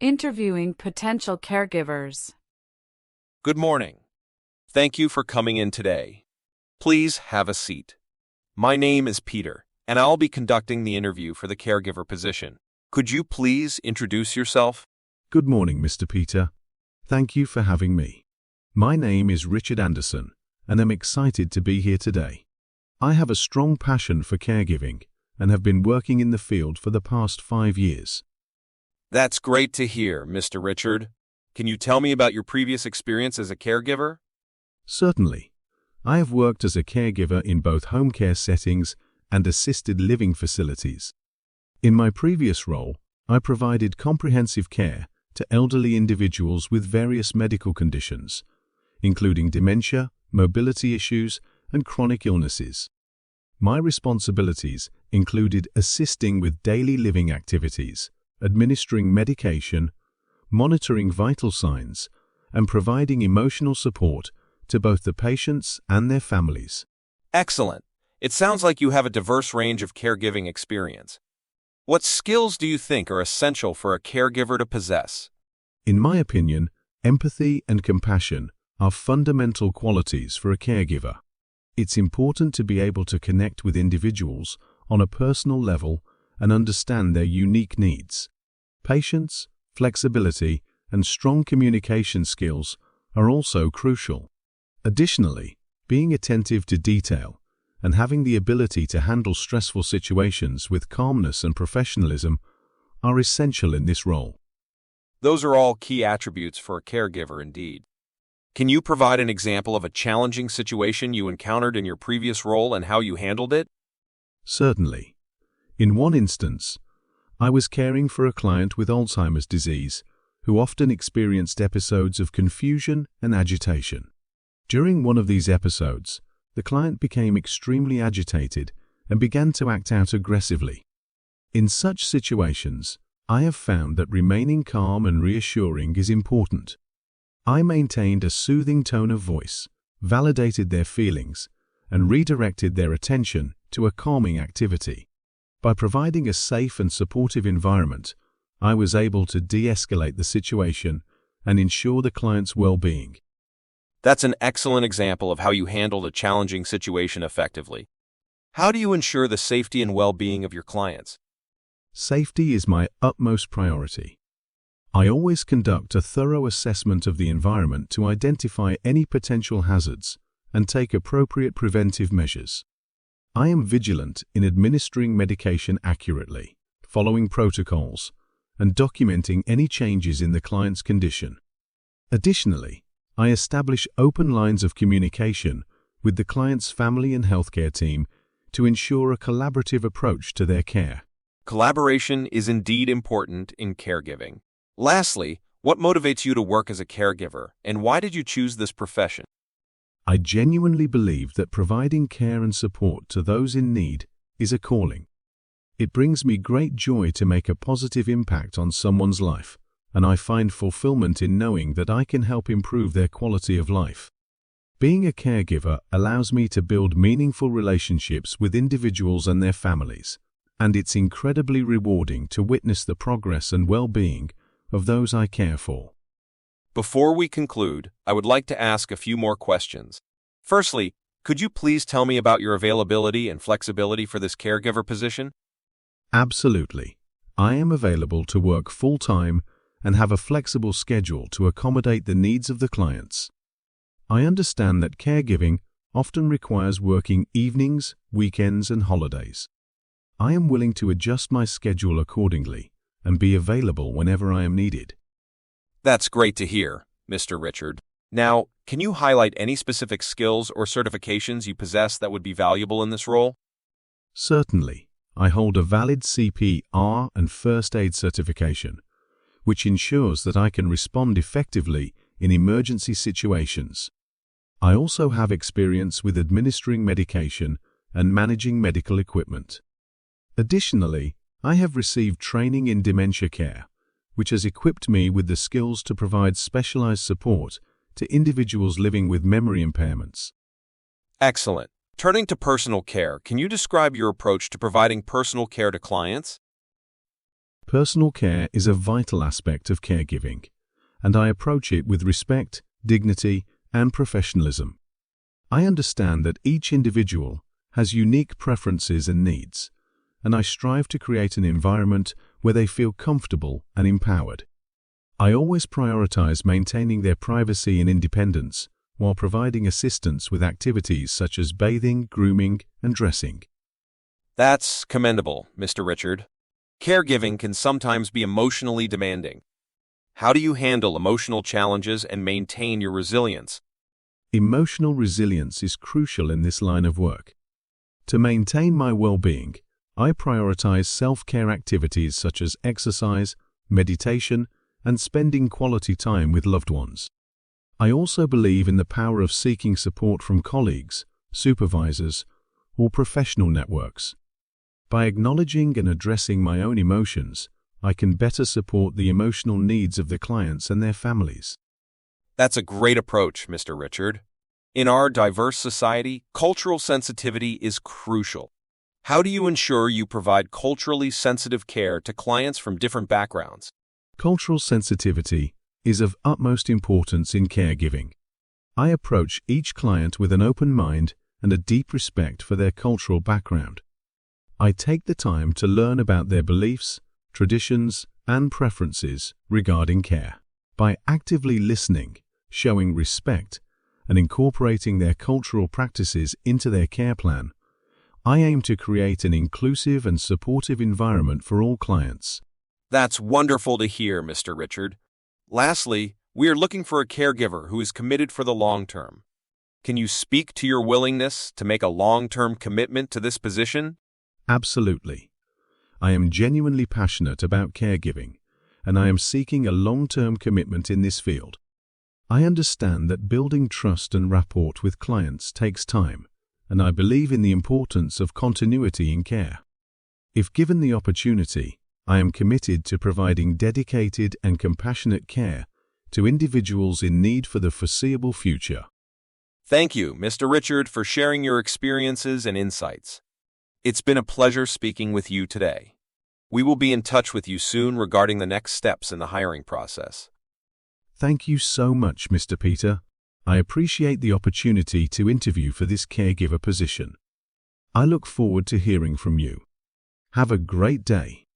Interviewing potential caregivers. Good morning. Thank you for coming in today. Please have a seat. My name is Peter, and I'll be conducting the interview for the caregiver position. Could you please introduce yourself? Good morning, Mr. Peter. Thank you for having me. My name is Richard Anderson, and I'm excited to be here today. I have a strong passion for caregiving and have been working in the field for the past 5 years. That's great to hear, Mr. Richard. Can you tell me about your previous experience as a caregiver? Certainly. I have worked as a caregiver in both home care settings and assisted living facilities. In my previous role, I provided comprehensive care to elderly individuals with various medical conditions, including dementia, mobility issues, and chronic illnesses. My responsibilities included assisting with daily living activities, administering medication, monitoring vital signs, and providing emotional support to both the patients and their families. Excellent. It sounds like you have a diverse range of caregiving experience. What skills do you think are essential for a caregiver to possess? In my opinion, empathy and compassion are fundamental qualities for a caregiver. It's important to be able to connect with individuals on a personal level and understand their unique needs. Patience, flexibility, and strong communication skills are also crucial. Additionally, being attentive to detail and having the ability to handle stressful situations with calmness and professionalism are essential in this role. Those are all key attributes for a caregiver indeed. Can you provide an example of a challenging situation you encountered in your previous role and how you handled it? Certainly. In one instance, I was caring for a client with Alzheimer's disease who often experienced episodes of confusion and agitation. During one of these episodes, the client became extremely agitated and began to act out aggressively. In such situations, I have found that remaining calm and reassuring is important. I maintained a soothing tone of voice, validated their feelings, and redirected their attention to a calming activity. By providing a safe and supportive environment, I was able to de-escalate the situation and ensure the client's well-being. That's an excellent example of how you handled a challenging situation effectively. How do you ensure the safety and well-being of your clients? Safety is my utmost priority. I always conduct a thorough assessment of the environment to identify any potential hazards and take appropriate preventive measures. I am vigilant in administering medication accurately, following protocols, and documenting any changes in the client's condition. Additionally, I establish open lines of communication with the client's family and healthcare team to ensure a collaborative approach to their care. Collaboration is indeed important in caregiving. Lastly, what motivates you to work as a caregiver, and why did you choose this profession? I genuinely believe that providing care and support to those in need is a calling. It brings me great joy to make a positive impact on someone's life, and I find fulfillment in knowing that I can help improve their quality of life. Being a caregiver allows me to build meaningful relationships with individuals and their families, and it's incredibly rewarding to witness the progress and well-being of those I care for. Before we conclude, I would like to ask a few more questions. Firstly, could you please tell me about your availability and flexibility for this caregiver position? Absolutely. I am available to work full-time and have a flexible schedule to accommodate the needs of the clients. I understand that caregiving often requires working evenings, weekends, and holidays. I am willing to adjust my schedule accordingly and be available whenever I am needed. That's great to hear, Mr. Richard. Now, can you highlight any specific skills or certifications you possess that would be valuable in this role? Certainly. I hold a valid CPR and first aid certification, which ensures that I can respond effectively in emergency situations. I also have experience with administering medication and managing medical equipment. Additionally, I have received training in dementia care, which has equipped me with the skills to provide specialized support to individuals living with memory impairments. Excellent. Turning to personal care, can you describe your approach to providing personal care to clients? Personal care is a vital aspect of caregiving, and I approach it with respect, dignity, and professionalism. I understand that each individual has unique preferences and needs, and I strive to create an environment where they feel comfortable and empowered. I always prioritize maintaining their privacy and independence while providing assistance with activities such as bathing, grooming, and dressing. That's commendable, Mr. Richard. Caregiving can sometimes be emotionally demanding. How do you handle emotional challenges and maintain your resilience? Emotional resilience is crucial in this line of work. To maintain my well-being, I prioritize self-care activities such as exercise, meditation, and spending quality time with loved ones. I also believe in the power of seeking support from colleagues, supervisors, or professional networks. By acknowledging and addressing my own emotions, I can better support the emotional needs of the clients and their families. That's a great approach, Mr. Richard. In our diverse society, cultural sensitivity is crucial. How do you ensure you provide culturally sensitive care to clients from different backgrounds? Cultural sensitivity is of utmost importance in caregiving. I approach each client with an open mind and a deep respect for their cultural background. I take the time to learn about their beliefs, traditions, and preferences regarding care. By actively listening, showing respect, and incorporating their cultural practices into their care plan, I aim to create an inclusive and supportive environment for all clients. That's wonderful to hear, Mr. Richard. Lastly, we are looking for a caregiver who is committed for the long term. Can you speak to your willingness to make a long-term commitment to this position? Absolutely. I am genuinely passionate about caregiving, and I am seeking a long-term commitment in this field. I understand that building trust and rapport with clients takes time, and I believe in the importance of continuity in care. If given the opportunity, I am committed to providing dedicated and compassionate care to individuals in need for the foreseeable future. Thank you, Mr. Richard, for sharing your experiences and insights. It's been a pleasure speaking with you today. We will be in touch with you soon regarding the next steps in the hiring process. Thank you so much, Mr. Peter. I appreciate the opportunity to interview for this caregiver position. I look forward to hearing from you. Have a great day.